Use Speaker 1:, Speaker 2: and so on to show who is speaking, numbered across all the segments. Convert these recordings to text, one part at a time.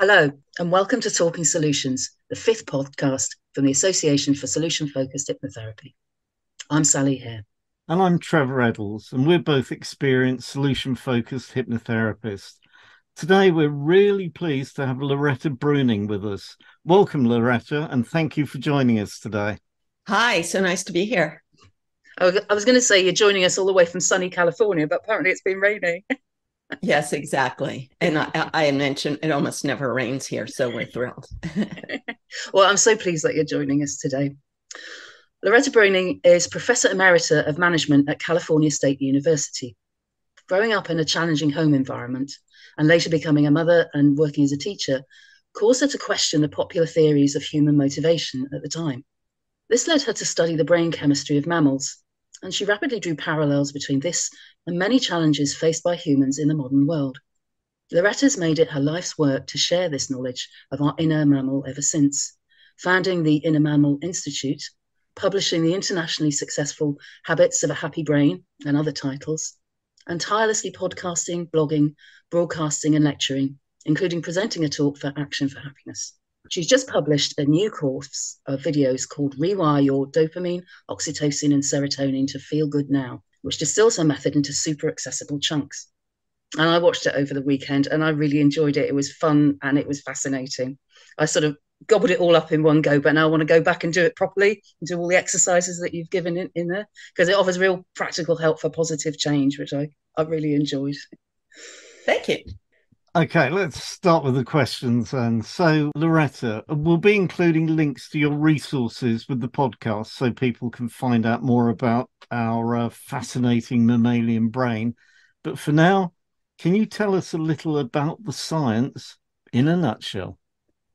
Speaker 1: Hello, and welcome to Talking Solutions, the fifth podcast from the Association for Solution Focused Hypnotherapy. I'm Sally here.
Speaker 2: And I'm Trevor Eddles, and we're both experienced solution-focused hypnotherapists. Today, we're really pleased to have Loretta Breuning with us. Welcome, Loretta, and thank you for joining us today.
Speaker 3: Hi, so nice to be here.
Speaker 1: I was going to say you're joining us all the way from sunny California, but apparently it's been raining.
Speaker 3: Yes, exactly. And I mentioned it almost never rains here, so we're thrilled.
Speaker 1: Well, I'm so pleased that you're joining us today. Loretta Breuning is Professor Emerita of Management at California State University. Growing up in a challenging home environment and later becoming a mother and working as a teacher caused her to question the popular theories of human motivation at the time. This led her to study the brain chemistry of mammals, and she rapidly drew parallels between this and many challenges faced by humans in the modern world. Loretta's made it her life's work to share this knowledge of our inner mammal ever since, founding the Inner Mammal Institute, publishing the internationally successful Habits of a Happy Brain and other titles, and tirelessly podcasting, blogging, broadcasting, and lecturing, including presenting a talk for Action for Happiness. She's just published a new course of videos called Rewire Your Dopamine, Oxytocin, and Serotonin to Feel Good Now, which distills her method into super accessible chunks. And I watched it over the weekend and I really enjoyed it. It was fun and it was fascinating. I sort of gobbled it all up in one go, but now I want to go back and do it properly and do all the exercises that you've given in there, because it offers real practical help for positive change, which I really enjoyed.
Speaker 3: Thank you.
Speaker 2: Okay, let's start with the questions. And so, Loretta, we'll be including links to your resources with the podcast so people can find out more about our fascinating mammalian brain. But for now, can you tell us a little about the science in a nutshell?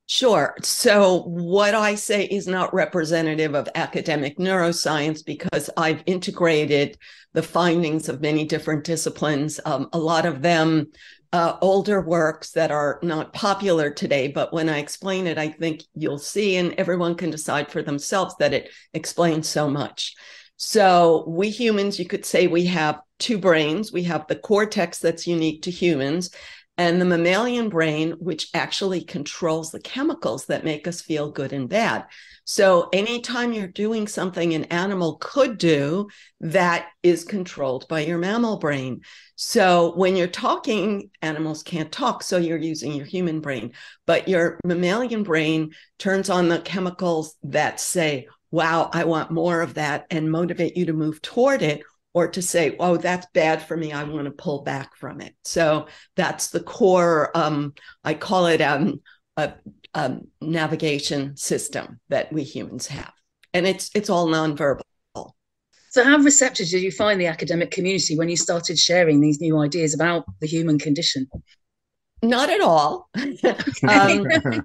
Speaker 3: Sure. So what I say is not representative of academic neuroscience because I've integrated the findings of many different disciplines, a lot of them older works that are not popular today. But when I explain it, I think you'll see, and everyone can decide for themselves, that it explains so much. So we humans, you could say we have two brains. We have the cortex that's unique to humans, and the mammalian brain, which actually controls the chemicals that make us feel good and bad. So anytime you're doing something an animal could do, that is controlled by your mammal brain. So when you're talking, animals can't talk, so you're using your human brain. But your mammalian brain turns on the chemicals that say, wow, I want more of that, and motivate you to move toward it, or to say, oh, that's bad for me, I want to pull back from it. So that's the core, I call it a navigation system that we humans have. And it's all nonverbal.
Speaker 1: So how receptive did you find the academic community when you started sharing these new ideas about the human condition?
Speaker 3: Not at all.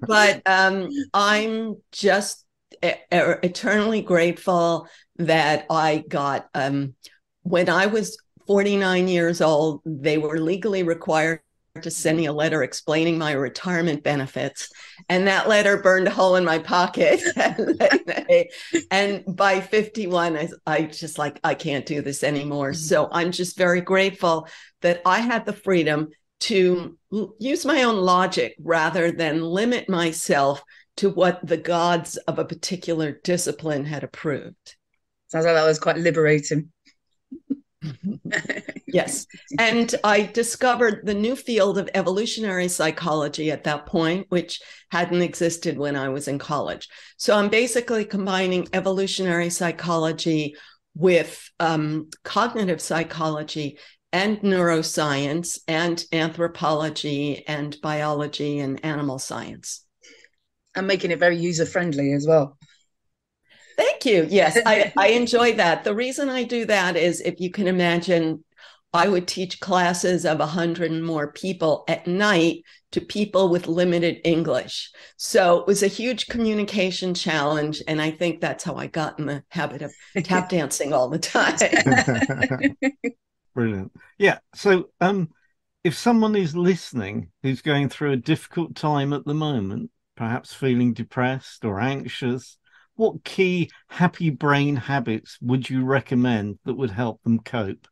Speaker 3: But I'm just eternally grateful that I got, when I was 49 years old, they were legally required to send me a letter explaining my retirement benefits. And that letter burned a hole in my pocket. And by 51, I just like, I can't do this anymore. So I'm just very grateful that I had the freedom to use my own logic rather than limit myself to what the gods of a particular discipline had approved.
Speaker 1: Sounds like that was quite liberating.
Speaker 3: Yes. And I discovered the new field of evolutionary psychology at that point, which hadn't existed when I was in college. So I'm basically combining evolutionary psychology with cognitive psychology and neuroscience and anthropology and biology and animal science.
Speaker 1: And making it very user-friendly as well.
Speaker 3: Thank you. Yes, I enjoy that. The reason I do that is, if you can imagine, I would teach classes of 100 and more people at night to people with limited English. So it was a huge communication challenge. And I think that's how I got in the habit of tap dancing all the time.
Speaker 2: Brilliant. Yeah. So if someone is listening who's going through a difficult time at the moment, perhaps feeling depressed or anxious, what key happy brain habits would you recommend that would help them cope?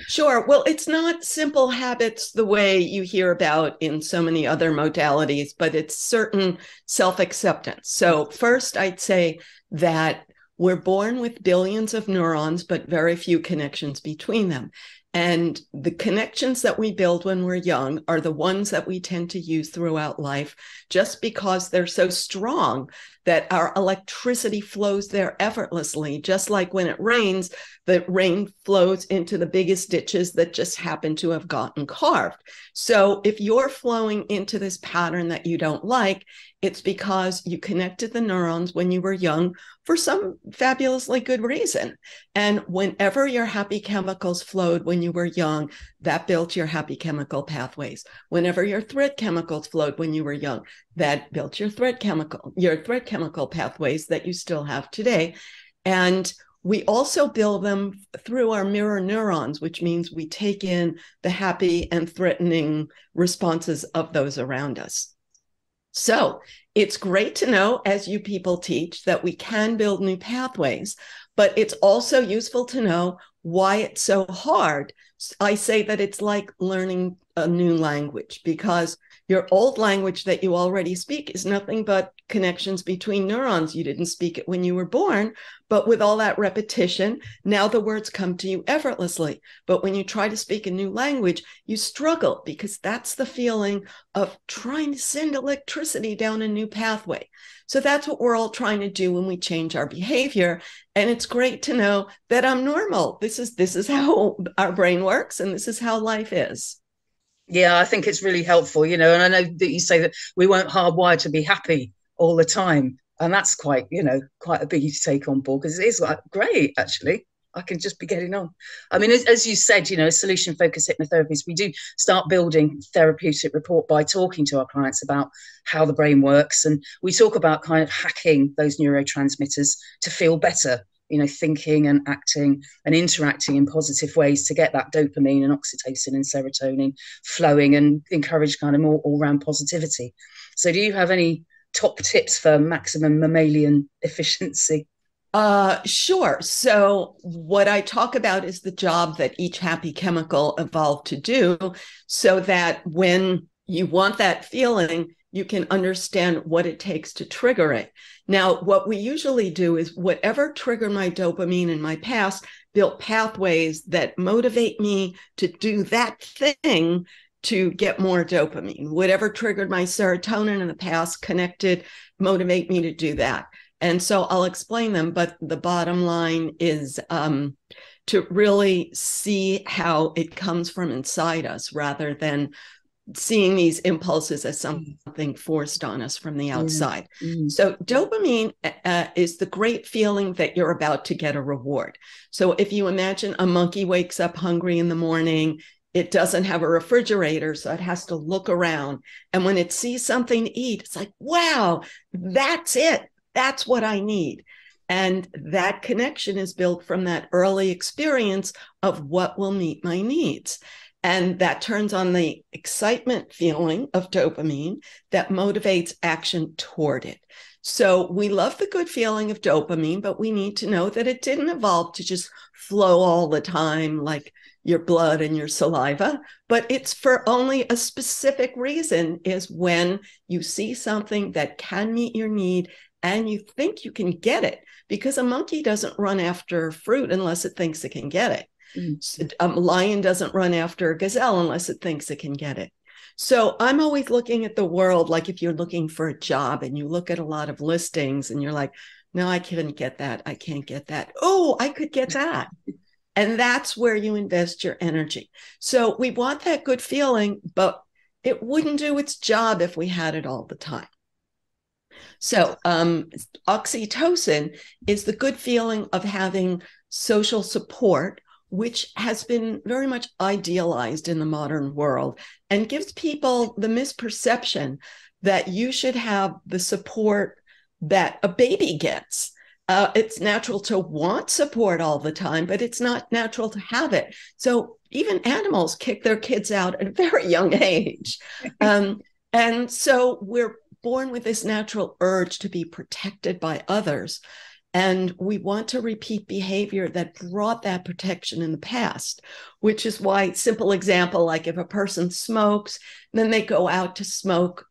Speaker 3: Sure. Well, it's not simple habits the way you hear about in so many other modalities, but it's certain self-acceptance. So first, I'd say that we're born with billions of neurons, but very few connections between them. And the connections that we build when we're young are the ones that we tend to use throughout life, just because they're so strong that our electricity flows there effortlessly. Just like when it rains, the rain flows into the biggest ditches that just happen to have gotten carved. So if you're flowing into this pattern that you don't like, it's because you connected the neurons when you were young for some fabulously good reason. And whenever your happy chemicals flowed when you were young, that built your happy chemical pathways. Whenever your threat chemicals flowed when you were young, that built your threat chemical pathways that you still have today. And we also build them through our mirror neurons, which means we take in the happy and threatening responses of those around us. So it's great to know, as you people teach, that we can build new pathways, but it's also useful to know why it's so hard. I say that it's like learning a new language, because your old language that you already speak is nothing but connections between neurons. You didn't speak it when you were born, but with all that repetition, now the words come to you effortlessly. But when you try to speak a new language, you struggle, because that's the feeling of trying to send electricity down a new pathway. So that's what we're all trying to do when we change our behavior. And it's great to know that I'm normal. This is how our brain works, and this is how life is.
Speaker 1: Yeah, I think it's really helpful, and I know that you say that we weren't hardwired to be happy all the time. And that's quite a big to take on board, because it is like, great, actually. I can just be getting on. I mean, as you said, solution-focused hypnotherapies, we do start building therapeutic rapport by talking to our clients about how the brain works. And we talk about kind of hacking those neurotransmitters to feel better, thinking and acting and interacting in positive ways to get that dopamine and oxytocin and serotonin flowing and encourage kind of more all-round positivity. So do you have any top tips for maximum mammalian efficiency?
Speaker 3: Sure. So what I talk about is the job that each happy chemical evolved to do, so that when you want that feeling, you can understand what it takes to trigger it. Now, what we usually do is whatever triggered my dopamine in my past built pathways that motivate me to do that thing to get more dopamine. Whatever triggered my serotonin in the past motivate me to do that. And so I'll explain them, but the bottom line is to really see how it comes from inside us, rather than seeing these impulses as something forced on us from the outside. Mm-hmm. So dopamine is the great feeling that you're about to get a reward. So if you imagine a monkey wakes up hungry in the morning, it doesn't have a refrigerator, so it has to look around. And when it sees something to eat, it's like, wow, that's it. That's what I need. And that connection is built from that early experience of what will meet my needs. And that turns on the excitement feeling of dopamine that motivates action toward it. So we love the good feeling of dopamine, but we need to know that it didn't evolve to just flow all the time like your blood and your saliva, but it's for only a specific reason, is when you see something that can meet your need and you think you can get it, because a monkey doesn't run after fruit unless it thinks it can get it. A lion doesn't run after a gazelle unless it thinks it can get it. So I'm always looking at the world like if you're looking for a job and you look at a lot of listings and you're like, no, I can't get that. I can't get that. Oh, I could get that. And that's where you invest your energy. So we want that good feeling, but it wouldn't do its job if we had it all the time. So oxytocin is the good feeling of having social support, which has been very much idealized in the modern world and gives people the misperception that you should have the support that a baby gets. It's natural to want support all the time, but it's not natural to have it. So even animals kick their kids out at a very young age. And so we're born with this natural urge to be protected by others. And we want to repeat behavior that brought that protection in the past, which is why, simple example, like if a person smokes, then they go out to smoke,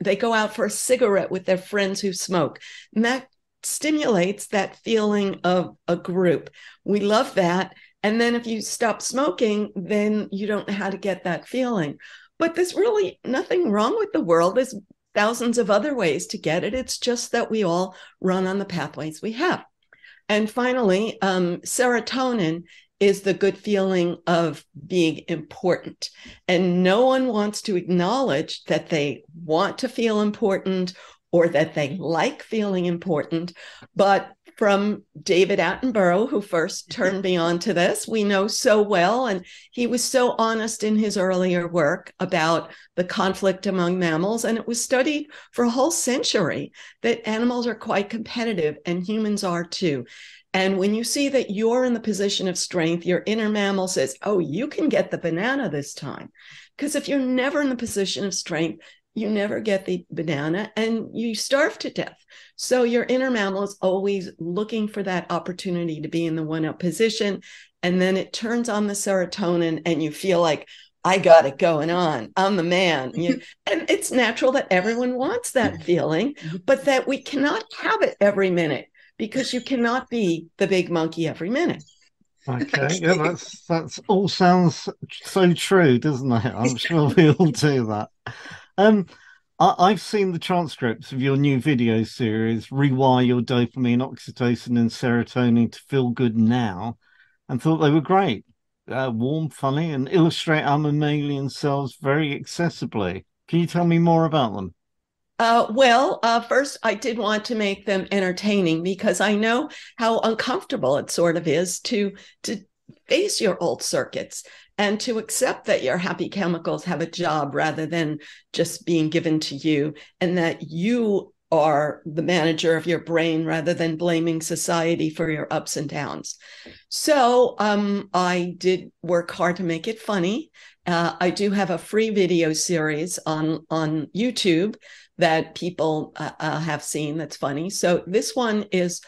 Speaker 3: they go out for a cigarette with their friends who smoke. And that stimulates that feeling of a group. We love that. And then if you stop smoking, then you don't know how to get that feeling. But there's really nothing wrong with the world. There's thousands of other ways to get it. It's just that we all run on the pathways we have. And finally, serotonin is the good feeling of being important. And no one wants to acknowledge that they want to feel important or that they like feeling important. But from David Attenborough, who first turned me on to this, we know so well, and he was so honest in his earlier work about the conflict among mammals, and it was studied for a whole century that animals are quite competitive, and humans are too. And when you see that you're in the position of strength, your inner mammal says, oh, you can get the banana this time. Because if you're never in the position of strength, you never get the banana and you starve to death. So your inner mammal is always looking for that opportunity to be in the one-up position. And then it turns on the serotonin and you feel like, I got it going on. I'm the man. And it's natural that everyone wants that feeling, but that we cannot have it every minute because you cannot be the big monkey every minute.
Speaker 2: Okay, yeah, that's all sounds so true, doesn't it? I'm sure we all do that. I've seen the transcripts of your new video series, Rewire Your Dopamine, Oxytocin, and Serotonin to Feel Good Now, and thought they were great. Warm, funny, and illustrate our mammalian selves very accessibly. Can you tell me more about them?
Speaker 3: First, I did want to make them entertaining because I know how uncomfortable it sort of is to face your old circuits and to accept that your happy chemicals have a job rather than just being given to you, and that you are the manager of your brain rather than blaming society for your ups and downs. So I did work hard to make it funny. I do have a free video series on YouTube that people have seen that's funny. So this one is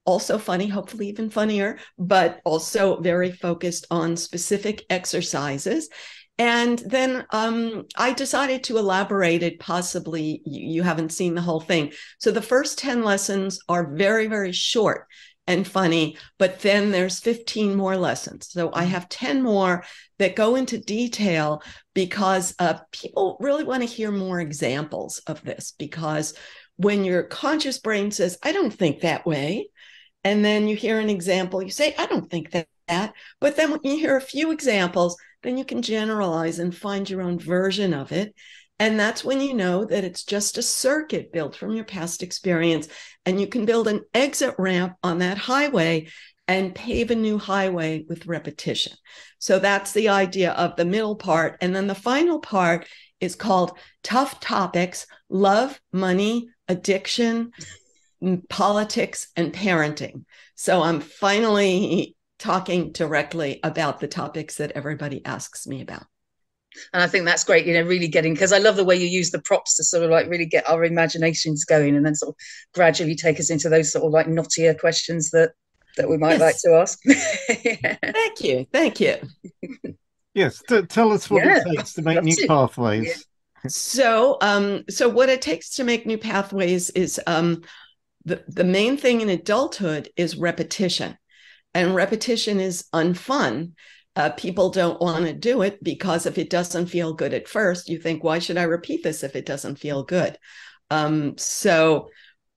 Speaker 3: also funny, hopefully even funnier, but also very focused on specific exercises. And then I decided to elaborate it. Possibly you haven't seen the whole thing. So the first 10 lessons are very, very short and funny, but then there's 15 more lessons. So I have 10 more that go into detail because people really want to hear more examples of this, because when your conscious brain says, I don't think that way, and then you hear an example, you say, I don't think that. But then when you hear a few examples, then you can generalize and find your own version of it. And that's when you know that it's just a circuit built from your past experience. And you can build an exit ramp on that highway and pave a new highway with repetition. So that's the idea of the middle part. And then the final part is called Tough Topics: Love, Money, Addiction, Politics, and Parenting. So I'm finally talking directly about the topics that everybody asks me about.
Speaker 1: And I think that's great, really getting, because I love the way you use the props to sort of like really get our imaginations going and then sort of gradually take us into those sort of like knottier questions that we might like to ask.
Speaker 3: Yeah. Thank you.
Speaker 2: Yes, tell us what it takes to make new pathways.
Speaker 3: Yeah. So what it takes to make new pathways is the main thing in adulthood is repetition. And repetition is unfun. People don't want to do it because if it doesn't feel good at first, you think, why should I repeat this if it doesn't feel good?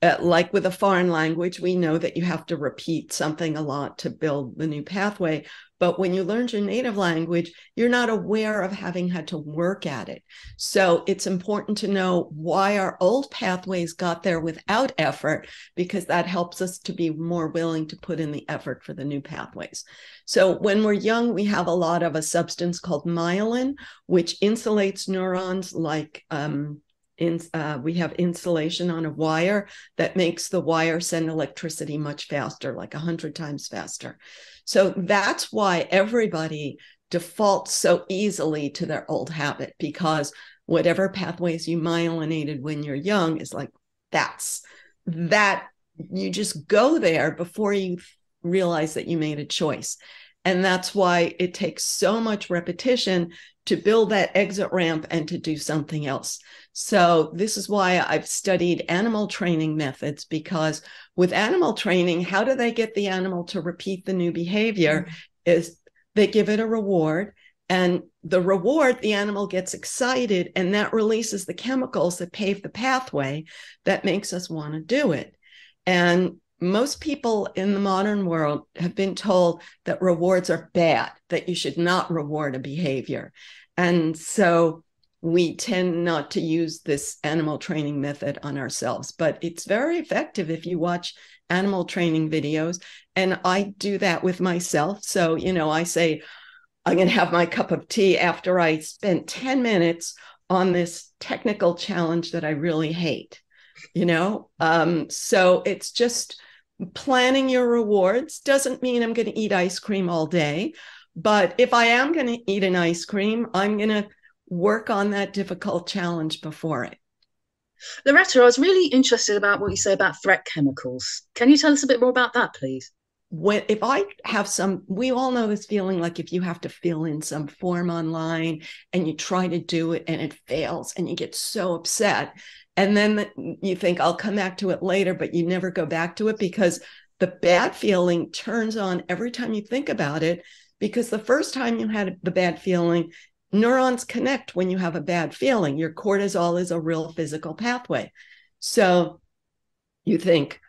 Speaker 3: Like with a foreign language, we know that you have to repeat something a lot to build the new pathway. But when you learn your native language, you're not aware of having had to work at it. So it's important to know why our old pathways got there without effort, because that helps us to be more willing to put in the effort for the new pathways. So when we're young, we have a lot of a substance called myelin, which insulates neurons like we have insulation on a wire that makes the wire send electricity much faster, like 100 times faster. So that's why everybody defaults so easily to their old habit, because whatever pathways you myelinated when you're young is like, that you just go there before you realize that you made a choice. And that's why it takes so much repetition to build that exit ramp and to do something else. So this is why I've studied animal training methods, because with animal training, how do they get the animal to repeat the new behavior? Is they give it a reward, and the reward, the animal gets excited, and that releases the chemicals that pave the pathway that makes us want to do it. And most people in the modern world have been told that rewards are bad, that you should not reward a behavior. And so we tend not to use this animal training method on ourselves, but it's very effective if you watch animal training videos. And I do that with myself. So, I say, I'm going to have my cup of tea after I spent 10 minutes on this technical challenge that I really hate, So it's just planning your rewards. Doesn't mean I'm going to eat ice cream all day. But if I am going to eat an ice cream, I'm going to work on that difficult challenge before it.
Speaker 1: Loretta, I was really interested about what you say about threat chemicals. Can you tell us a bit more about that, please?
Speaker 3: If I have we all know this feeling like if you have to fill in some form online and you try to do it and it fails and you get so upset. And then you think, I'll come back to it later, but you never go back to it because the bad feeling turns on every time you think about it. Because the first time you had the bad feeling, neurons connect when you have a bad feeling. Your cortisol is a real physical pathway. So you think,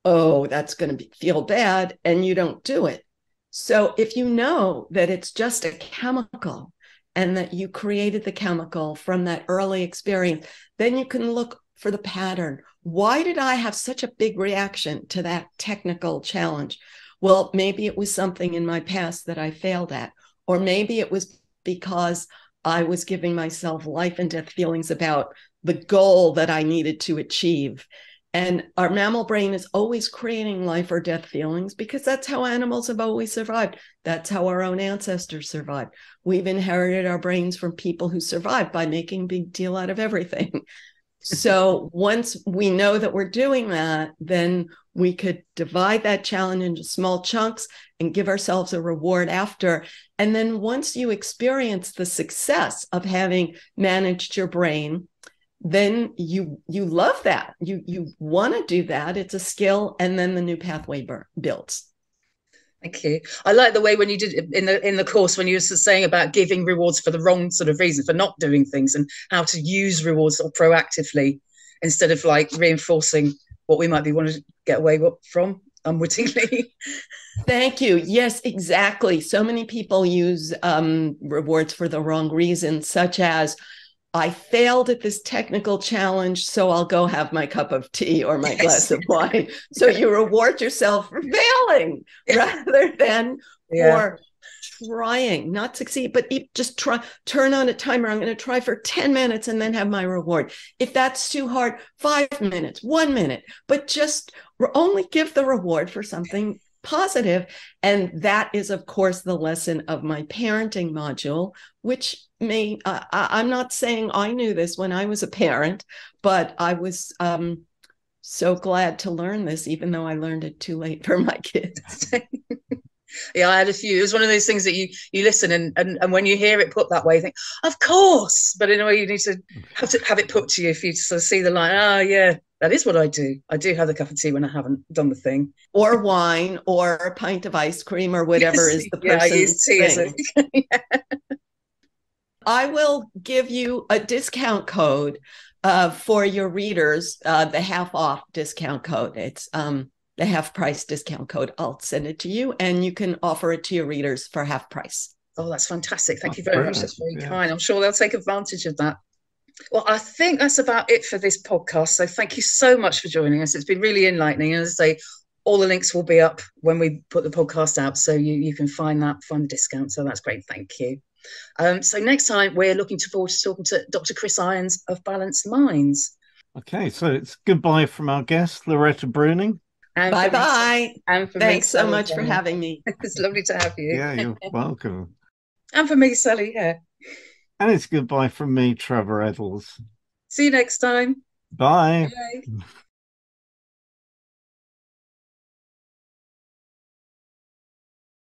Speaker 3: oh, that's going to feel bad, and you don't do it. So if you know that it's just a chemical and that you created the chemical from that early experience, then you can look for the pattern. Why did I have such a big reaction to that technical challenge? Well, maybe it was something in my past that I failed at, or maybe it was because I was giving myself life and death feelings about the goal that I needed to achieve. And our mammal brain is always creating life or death feelings because that's how animals have always survived. That's how our own ancestors survived. We've inherited our brains from people who survived by making a big deal out of everything. So once we know that we're doing that, then we could divide that challenge into small chunks and give ourselves a reward after. And then once you experience the success of having managed your brain, then you love that. You want to do that. It's a skill, and then the new pathway builds.
Speaker 1: Thank you. I like the way when you did in the course when you were saying about giving rewards for the wrong sort of reason, for not doing things, and how to use rewards proactively instead of like reinforcing what we might be wanting to get away from unwittingly.
Speaker 3: Thank you. Yes, exactly. So many people use rewards for the wrong reasons, such as, I failed at this technical challenge, so I'll go have my cup of tea or my glass of wine. So you reward yourself for failing rather than for trying, not succeed, but just try, turn on a timer. I'm going to try for 10 minutes and then have my reward. If that's too hard, 5 minutes, 1 minute, but just only give the reward for something positive. And that is, of course, the lesson of my parenting module, which I'm not saying I knew this when I was a parent, but I was so glad to learn this, even though I learned it too late for my kids.
Speaker 1: Yeah, I had a few. It was one of those things that you listen and when you hear it put that way, you think, of course. But in a way, you need to have it put to you if you sort of see the line. Oh, yeah, that is what I do. I do have a cup of tea when I haven't done the thing.
Speaker 3: Or wine, or a pint of ice cream, or whatever is the person's
Speaker 1: I use tea
Speaker 3: thing. Yeah. I will give you a discount code for your readers, the half off discount code. It's the half price discount code. I'll send it to you, and you can offer it to your readers for half price.
Speaker 1: Oh, that's fantastic. Thank you very much. That's very kind. I'm sure they'll take advantage of that. Well, I think that's about it for this podcast. So thank you so much for joining us. It's been really enlightening. And as I say, all the links will be up when we put the podcast out. So you can find the discount. So that's great. Thank you. So next time, we're looking forward to talking to Dr. Chris Irons of Balanced Minds.
Speaker 2: Okay, so it's goodbye from our guest, Loretta Breuning.
Speaker 3: Bye-bye.
Speaker 1: And for
Speaker 3: Thanks so much for having me.
Speaker 1: It's lovely to have you.
Speaker 2: Yeah, you're welcome.
Speaker 1: And for me, Sally, yeah.
Speaker 2: And it's goodbye from me, Trevor Eddles.
Speaker 1: See you next time.
Speaker 2: Bye.
Speaker 1: Bye.